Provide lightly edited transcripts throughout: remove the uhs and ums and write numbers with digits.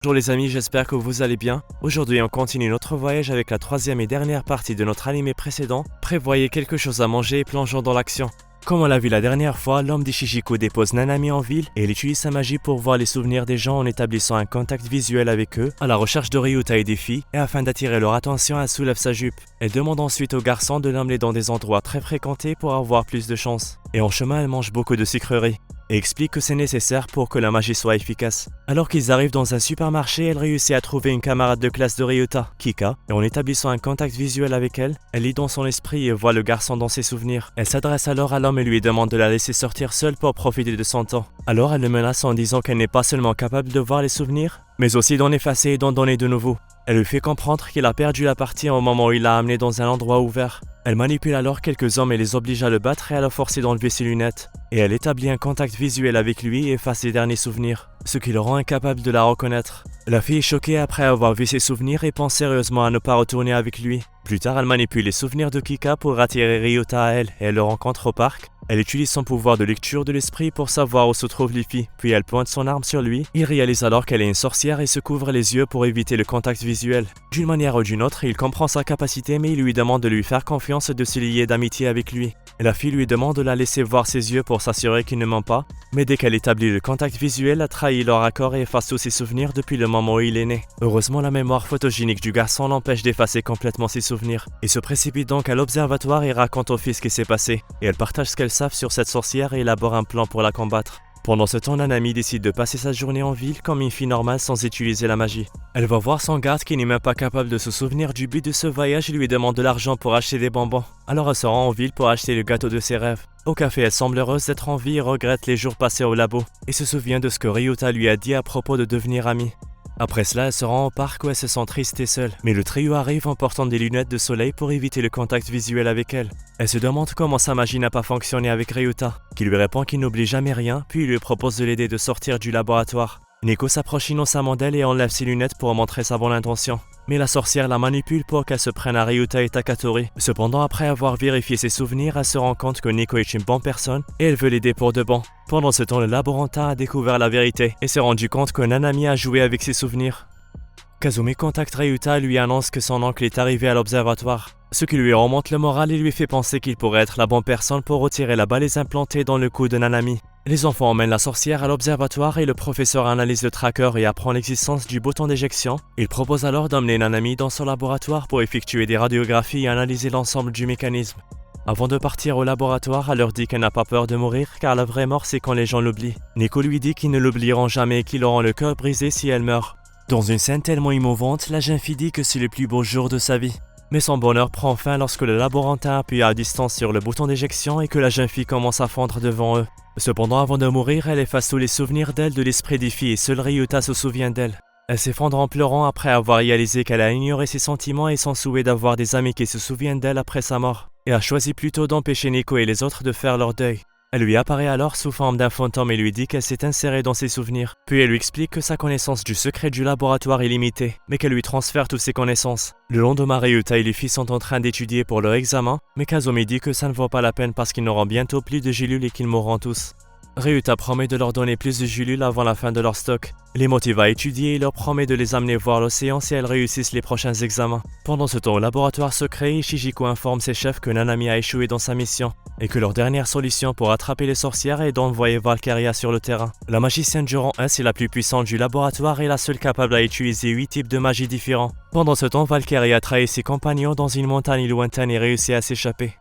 Bonjour les amis, j'espère que vous allez bien. Aujourd'hui on continue notre voyage avec la troisième et dernière partie de notre animé précédent. Prévoyez quelque chose à manger et plongeons dans l'action. Comme on l'a vu la dernière fois, l'homme d'Ichijiko dépose Nanami en ville et il utilise sa magie pour voir les souvenirs des gens en établissant un contact visuel avec eux, à la recherche de Ryuta et des filles, et afin d'attirer leur attention, elle soulève sa jupe. Elle demande ensuite au garçon de l'emmener dans des endroits très fréquentés pour avoir plus de chance. Et en chemin, elle mange beaucoup de sucreries et explique que c'est nécessaire pour que la magie soit efficace. Alors qu'ils arrivent dans un supermarché, elle réussit à trouver une camarade de classe de Ryuta, Kika, et en établissant un contact visuel avec elle, elle lit dans son esprit et voit le garçon dans ses souvenirs. Elle s'adresse alors à l'homme et lui demande de la laisser sortir seule pour profiter de son temps. Alors elle le menace en disant qu'elle n'est pas seulement capable de voir les souvenirs, mais aussi d'en effacer et d'en donner de nouveaux. Elle lui fait comprendre qu'il a perdu la partie au moment où il l'a amené dans un endroit ouvert. Elle manipule alors quelques hommes et les oblige à le battre et à le forcer d'enlever ses lunettes. Et elle établit un contact visuel avec lui et efface ses derniers souvenirs, ce qui le rend incapable de la reconnaître. La fille est choquée après avoir vu ses souvenirs et pense sérieusement à ne pas retourner avec lui. Plus tard, elle manipule les souvenirs de Kika pour attirer Ryuta à elle et elle le rencontre au parc. Elle utilise son pouvoir de lecture de l'esprit pour savoir où se trouvent les filles, puis elle pointe son arme sur lui. Il réalise alors qu'elle est une sorcière et se couvre les yeux pour éviter le contact visuel. D'une manière ou d'une autre, il comprend sa capacité mais il lui demande de lui faire confiance et de se lier d'amitié avec lui. La fille lui demande de la laisser voir ses yeux pour s'assurer qu'il ne ment pas, mais dès qu'elle établit le contact visuel, elle trahit leur accord et efface tous ses souvenirs depuis le moment où il est né. Heureusement, la mémoire photogénique du garçon l'empêche d'effacer complètement ses souvenirs. Il se précipite donc à l'observatoire et raconte au fils ce qui s'est passé, et elle partage ce qu'elle savent sur cette sorcière et élabore un plan pour la combattre. Pendant ce temps, Nanami décide de passer sa journée en ville comme une fille normale sans utiliser la magie. Elle va voir son garde qui n'est même pas capable de se souvenir du but de ce voyage et lui demande de l'argent pour acheter des bonbons. Alors elle se rend en ville pour acheter le gâteau de ses rêves. Au café, elle semble heureuse d'être en vie et regrette les jours passés au labo, et se souvient de ce que Ryuta lui a dit à propos de devenir amie. Après cela, elle se rend au parc où elle se sent triste et seule, mais le trio arrive en portant des lunettes de soleil pour éviter le contact visuel avec elle. Elle se demande comment sa magie n'a pas fonctionné avec Ryuta, qui lui répond qu'il n'oublie jamais rien, puis il lui propose de l'aider de sortir du laboratoire. Nico s'approche innocemment d'elle et enlève ses lunettes pour montrer sa bonne intention. Mais la sorcière la manipule pour qu'elle se prenne à Ryuta et Takatori. Cependant, après avoir vérifié ses souvenirs, elle se rend compte que Nico est une bonne personne et elle veut l'aider pour de bon. Pendant ce temps, le laborantin a découvert la vérité et s'est rendu compte que Nanami a joué avec ses souvenirs. Kazumi contacte Ryuta et lui annonce que son oncle est arrivé à l'observatoire, ce qui lui remonte le moral et lui fait penser qu'il pourrait être la bonne personne pour retirer la balise implantée dans le cou de Nanami. Les enfants emmènent la sorcière à l'observatoire et le professeur analyse le tracker et apprend l'existence du bouton d'éjection. Il propose alors d'emmener Nanami dans son laboratoire pour effectuer des radiographies et analyser l'ensemble du mécanisme. Avant de partir au laboratoire, elle leur dit qu'elle n'a pas peur de mourir car la vraie mort c'est quand les gens l'oublient. Nico lui dit qu'ils ne l'oublieront jamais et qu'ils auront le cœur brisé si elle meurt. Dans une scène tellement émouvante, la jeune fille dit que c'est le plus beau jour de sa vie. Mais son bonheur prend fin lorsque le laborantin appuie à distance sur le bouton d'éjection et que la jeune fille commence à fondre devant eux. Cependant, avant de mourir, elle efface tous les souvenirs d'elle de l'esprit des filles et seule Ryuta se souvient d'elle. Elle s'effondre en pleurant après avoir réalisé qu'elle a ignoré ses sentiments et son souhait d'avoir des amis qui se souviennent d'elle après sa mort, et a choisi plutôt d'empêcher Nico et les autres de faire leur deuil. Elle lui apparaît alors sous forme d'un fantôme et lui dit qu'elle s'est insérée dans ses souvenirs. Puis elle lui explique que sa connaissance du secret du laboratoire est limitée, mais qu'elle lui transfère toutes ses connaissances. Le lendemain, Ryuta et les filles sont en train d'étudier pour leur examen, mais Kazumi dit que ça ne vaut pas la peine parce qu'ils n'auront bientôt plus de gélules et qu'ils mourront tous. Ryuta promet de leur donner plus de gélules avant la fin de leur stock, les motive à étudier et leur promet de les amener voir l'océan si elles réussissent les prochains examens. Pendant ce temps, au laboratoire secret, Ichijiko informe ses chefs que Nanami a échoué dans sa mission et que leur dernière solution pour attraper les sorcières est d'envoyer Valkyria sur le terrain. La magicienne du rang 1 est la plus puissante du laboratoire et la seule capable à utiliser 8 types de magie différents. Pendant ce temps, Valkyria trahit ses compagnons dans une montagne lointaine et réussit à s'échapper.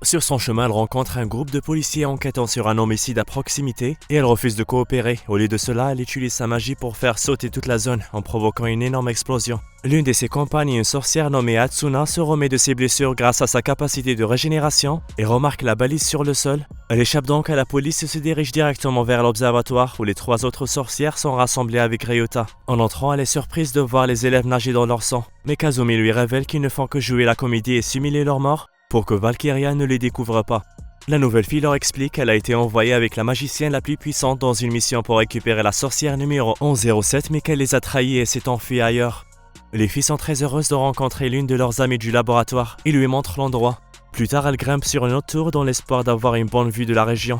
Sur son chemin, elle rencontre un groupe de policiers enquêtant sur un homicide à proximité et elle refuse de coopérer. Au lieu de cela, elle utilise sa magie pour faire sauter toute la zone en provoquant une énorme explosion. L'une de ses compagnes, une sorcière nommée Hatsuna, se remet de ses blessures grâce à sa capacité de régénération et remarque la balise sur le sol. Elle échappe donc à la police et se dirige directement vers l'observatoire où les 3 autres sorcières sont rassemblées avec Ryuta. En entrant, elle est surprise de voir les élèves nager dans leur sang, mais Kazumi lui révèle qu'ils ne font que jouer la comédie et simuler leur mort pour que Valkyria ne les découvre pas. La nouvelle fille leur explique qu'elle a été envoyée avec la magicienne la plus puissante dans une mission pour récupérer la sorcière numéro 1107 mais qu'elle les a trahis et s'est enfuie ailleurs. Les filles sont très heureuses de rencontrer l'une de leurs amies du laboratoire et lui montrent l'endroit. Plus tard, elle grimpe sur une autre tour dans l'espoir d'avoir une bonne vue de la région.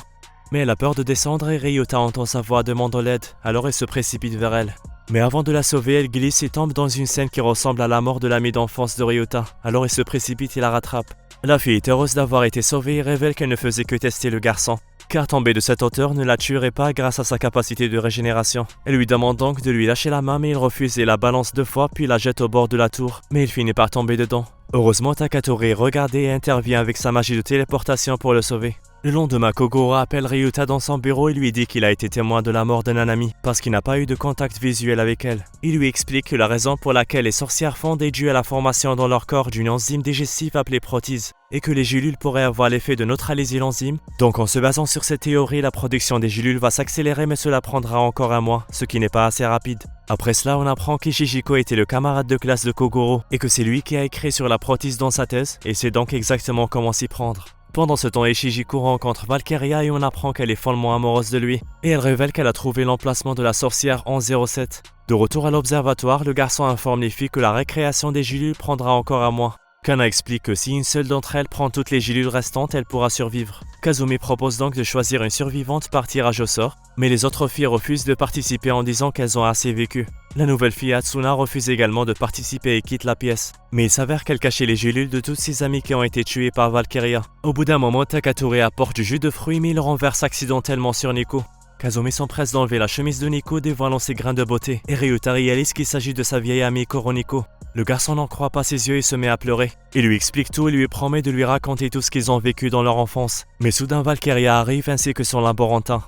Mais elle a peur de descendre et Ryuta entend sa voix demandant l'aide, alors elle se précipite vers elle. Mais avant de la sauver, elle glisse et tombe dans une scène qui ressemble à la mort de l'ami d'enfance de Ryota. Alors il se précipite et la rattrape. La fille est heureuse d'avoir été sauvée et révèle qu'elle ne faisait que tester le garçon, car tomber de cette hauteur ne la tuerait pas grâce à sa capacité de régénération. Elle lui demande donc de lui lâcher la main, mais il refuse et la balance 2 fois puis la jette au bord de la tour, mais il finit par tomber dedans. Heureusement, Takatori regarde et intervient avec sa magie de téléportation pour le sauver. Le lendemain, Kogoro appelle Ryuta dans son bureau et lui dit qu'il a été témoin de la mort de Nanami parce qu'il n'a pas eu de contact visuel avec elle. Il lui explique que la raison pour laquelle les sorcières fondent est due à la formation dans leur corps d'une enzyme digestive appelée protease et que les gélules pourraient avoir l'effet de neutraliser l'enzyme. Donc en se basant sur cette théorie, la production des gélules va s'accélérer mais cela prendra encore un mois, ce qui n'est pas assez rapide. Après cela, on apprend qu'Ishijiko était le camarade de classe de Kogoro et que c'est lui qui a écrit sur la protease dans sa thèse et sait donc exactement comment s'y prendre. Pendant ce temps, Ishijiko rencontre Valkyria et on apprend qu'elle est follement amoureuse de lui. Et elle révèle qu'elle a trouvé l'emplacement de la sorcière en 07. De retour à l'observatoire, le garçon informe les filles que la récréation des gélules prendra encore un mois. Kana explique que si une seule d'entre elles prend toutes les gélules restantes, elle pourra survivre. Kazumi propose donc de choisir une survivante par tirage au sort, mais les autres filles refusent de participer en disant qu'elles ont assez vécu. La nouvelle fille Hatsuna refuse également de participer et quitte la pièce. Mais il s'avère qu'elle cachait les gélules de toutes ses amies qui ont été tuées par Valkyria. Au bout d'un moment, Takatori apporte du jus de fruits mais il le renverse accidentellement sur Nico. Kazumi s'empresse d'enlever la chemise de Nico dévoilant ses grains de beauté, et Ryuta réalise qu'il s'agit de sa vieille amie Koroniko. Le garçon n'en croit pas ses yeux et se met à pleurer. Il lui explique tout et lui promet de lui raconter tout ce qu'ils ont vécu dans leur enfance. Mais soudain Valkyria arrive ainsi que son laborantin.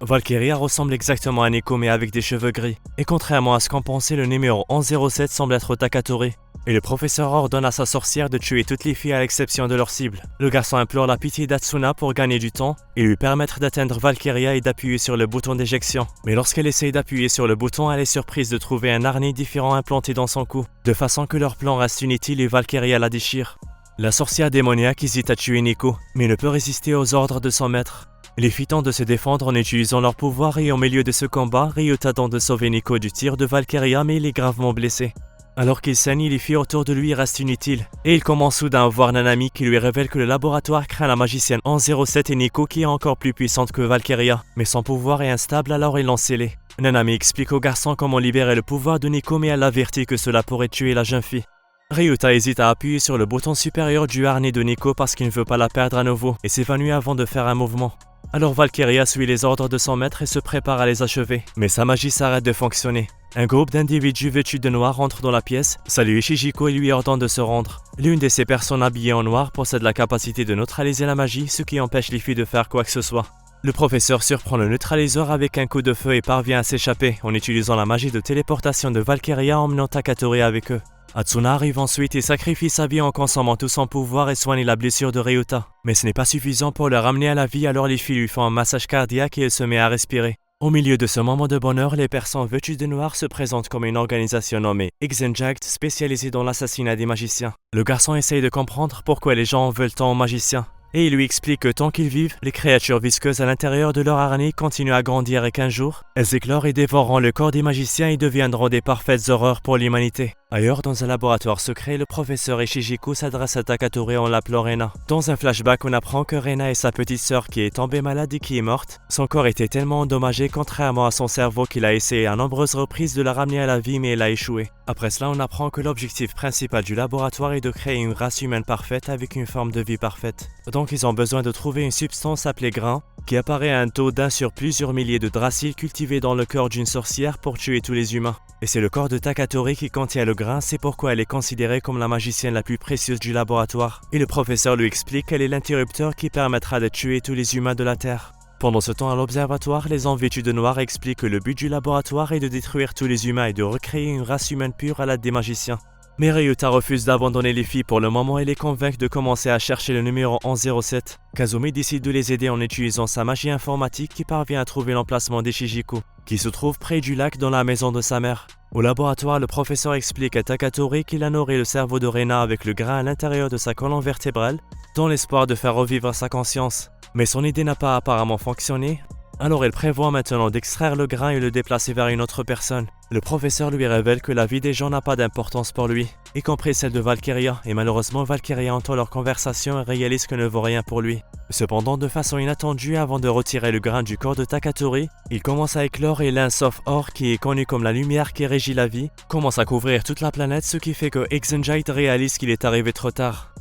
Valkyria ressemble exactement à Nico mais avec des cheveux gris. Et contrairement à ce qu'en pensait, le numéro 1107 semble être Takatori. Et le professeur ordonne à sa sorcière de tuer toutes les filles à l'exception de leur cible. Le garçon implore la pitié d'Hatsuna pour gagner du temps et lui permettre d'atteindre Valkyria et d'appuyer sur le bouton d'éjection. Mais lorsqu'elle essaye d'appuyer sur le bouton, elle est surprise de trouver un harnais différent implanté dans son cou, de façon que leur plan reste inutile et Valkyria la déchire. La sorcière démoniaque hésite à tuer Nico, mais ne peut résister aux ordres de son maître. Les filles tentent de se défendre en utilisant leur pouvoir et au milieu de ce combat, Ryuta tente de sauver Nico du tir de Valkyria mais il est gravement blessé. Alors qu'il saigne, les filles autour de lui restent inutiles. Et il commence soudain à voir Nanami qui lui révèle que le laboratoire craint la magicienne en 07 et Nico qui est encore plus puissante que Valkyria. Mais son pouvoir est instable alors ils l'ont scellé. Nanami explique au garçon comment libérer le pouvoir de Nico mais elle avertit que cela pourrait tuer la jeune fille. Ryuta hésite à appuyer sur le bouton supérieur du harnais de Nico parce qu'il ne veut pas la perdre à nouveau et s'évanouit avant de faire un mouvement. Alors Valkyria suit les ordres de son maître et se prépare à les achever. Mais sa magie s'arrête de fonctionner. Un groupe d'individus vêtus de noir entre dans la pièce, salue Ishijiko et lui ordonne de se rendre. L'une de ces personnes habillées en noir possède la capacité de neutraliser la magie, ce qui empêche les filles de faire quoi que ce soit. Le professeur surprend le neutraliseur avec un coup de feu et parvient à s'échapper en utilisant la magie de téléportation de Valkyria emmenant Takatori avec eux. Hatsuna arrive ensuite et sacrifie sa vie en consommant tout son pouvoir et soigne la blessure de Ryuta. Mais ce n'est pas suffisant pour le ramener à la vie alors les filles lui font un massage cardiaque et elle se met à respirer. Au milieu de ce moment de bonheur, les personnes vêtues de noir se présentent comme une organisation nommée Xenjact spécialisée dans l'assassinat des magiciens. Le garçon essaye de comprendre pourquoi les gens en veulent tant aux magiciens. Et il lui explique que tant qu'ils vivent, les créatures visqueuses à l'intérieur de leur harnais continuent à grandir et qu'un jour, elles éclorent et dévoreront le corps des magiciens et deviendront des parfaites horreurs pour l'humanité. Ailleurs, dans un laboratoire secret, le professeur Ishijiko s'adresse à Takatori en l'appelant Rena. Dans un flashback, on apprend que Rena est sa petite sœur qui est tombée malade et qui est morte. Son corps était tellement endommagé, contrairement à son cerveau, qu'il a essayé à nombreuses reprises de la ramener à la vie, mais elle a échoué. Après cela, on apprend que l'objectif principal du laboratoire est de créer une race humaine parfaite avec une forme de vie parfaite. Donc ils ont besoin de trouver une substance appelée grain, qui apparaît à un taux d'1 sur plusieurs milliers de draciles cultivés dans le corps d'une sorcière pour tuer tous les humains. Et c'est le corps de Takatori qui contient le grain, c'est pourquoi elle est considérée comme la magicienne la plus précieuse du laboratoire. Et le professeur lui explique qu'elle est l'interrupteur qui permettra de tuer tous les humains de la Terre. Pendant ce temps à l'observatoire, les hommes vêtus de noir expliquent que le but du laboratoire est de détruire tous les humains et de recréer une race humaine pure à l'aide des magiciens. Mais Ryuta refuse d'abandonner les filles pour le moment et les convainc de commencer à chercher le numéro 1107. Kazumi décide de les aider en utilisant sa magie informatique qui parvient à trouver l'emplacement d'Ishijiko, qui se trouve près du lac dans la maison de sa mère. Au laboratoire, le professeur explique à Takatori qu'il a nourri le cerveau de Rena avec le grain à l'intérieur de sa colonne vertébrale, dans l'espoir de faire revivre sa conscience. Mais son idée n'a pas apparemment fonctionné. Alors elle prévoit maintenant d'extraire le grain et le déplacer vers une autre personne. Le professeur lui révèle que la vie des gens n'a pas d'importance pour lui, y compris celle de Valkyria, et malheureusement Valkyria entend leur conversation et réalise que ne vaut rien pour lui. Cependant, de façon inattendue, avant de retirer le grain du corps de Takatori, il commence à éclore et l'un sauf Or, qui est connu comme la lumière qui régit la vie, commence à couvrir toute la planète, ce qui fait que Exenjite réalise qu'il est arrivé trop tard.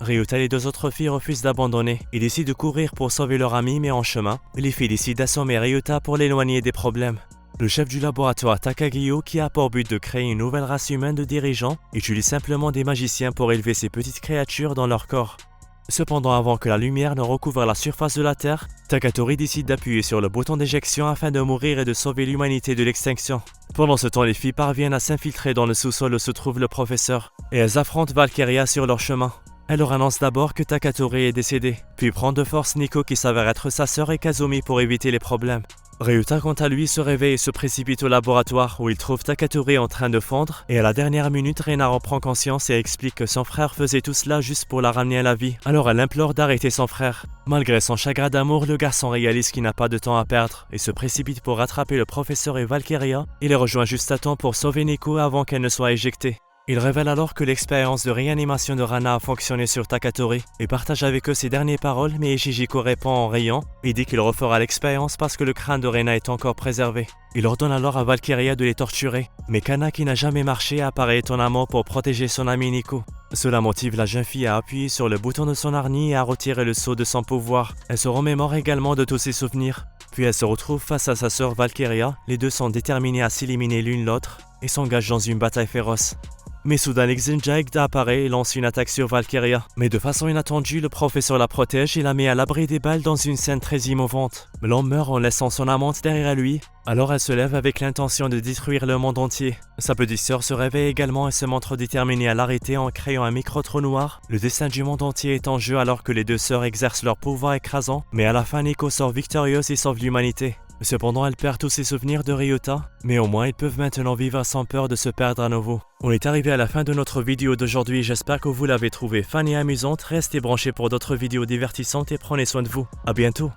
Ryuta et les deux autres filles refusent d'abandonner et décident de courir pour sauver leur ami, mais en chemin, les filles décident d'assommer Ryuta pour l'éloigner des problèmes. Le chef du laboratoire Takagyo, qui a pour but de créer une nouvelle race humaine de dirigeants, utilise simplement des magiciens pour élever ces petites créatures dans leur corps. Cependant, avant que la lumière ne recouvre la surface de la Terre, Takatori décide d'appuyer sur le bouton d'éjection afin de mourir et de sauver l'humanité de l'extinction. Pendant ce temps, les filles parviennent à s'infiltrer dans le sous-sol où se trouve le professeur, et elles affrontent Valkyria sur leur chemin. Elle leur annonce d'abord que Takatori est décédé, puis prend de force Nico qui s'avère être sa sœur et Kazumi pour éviter les problèmes. Ryuta quant à lui se réveille et se précipite au laboratoire où il trouve Takatori en train de fondre, et à la dernière minute Reina reprend conscience et explique que son frère faisait tout cela juste pour la ramener à la vie, alors elle implore d'arrêter son frère. Malgré son chagrin d'amour, le garçon réalise qu'il n'a pas de temps à perdre et se précipite pour rattraper le professeur et Valkyria. Il les rejoint juste à temps pour sauver Nico avant qu'elle ne soit éjectée. Il révèle alors que l'expérience de réanimation de Rana a fonctionné sur Takatori et partage avec eux ses dernières paroles, mais Ichijiko répond en riant et dit qu'il refera l'expérience parce que le crâne de Rena est encore préservé. Il ordonne alors à Valkyria de les torturer, mais Kana, qui n'a jamais marché, apparaît étonnamment pour protéger son ami Nico. Cela motive la jeune fille à appuyer sur le bouton de son harnais et à retirer le sceau de son pouvoir. Elle se remémore également de tous ses souvenirs. Puis elle se retrouve face à sa sœur Valkyria, les deux sont déterminés à s'éliminer l'une l'autre et s'engagent dans une bataille féroce. Mais soudain, Exenjite apparaît et lance une attaque sur Valkyria. Mais de façon inattendue, le professeur la protège et la met à l'abri des balles dans une scène très émouvante. L'homme meurt en laissant son amante derrière lui. Alors elle se lève avec l'intention de détruire le monde entier. Sa petite sœur se réveille également et se montre déterminée à l'arrêter en créant un micro-trou noir. Le destin du monde entier est en jeu alors que les deux sœurs exercent leur pouvoir écrasant. Mais à la fin, Nico sort victorieuse et sauve l'humanité. Cependant, elle perd tous ses souvenirs de Ryuta, mais au moins ils peuvent maintenant vivre sans peur de se perdre à nouveau. On est arrivé à la fin de notre vidéo d'aujourd'hui, j'espère que vous l'avez trouvée fun et amusante. Restez branchés pour d'autres vidéos divertissantes et prenez soin de vous. À bientôt.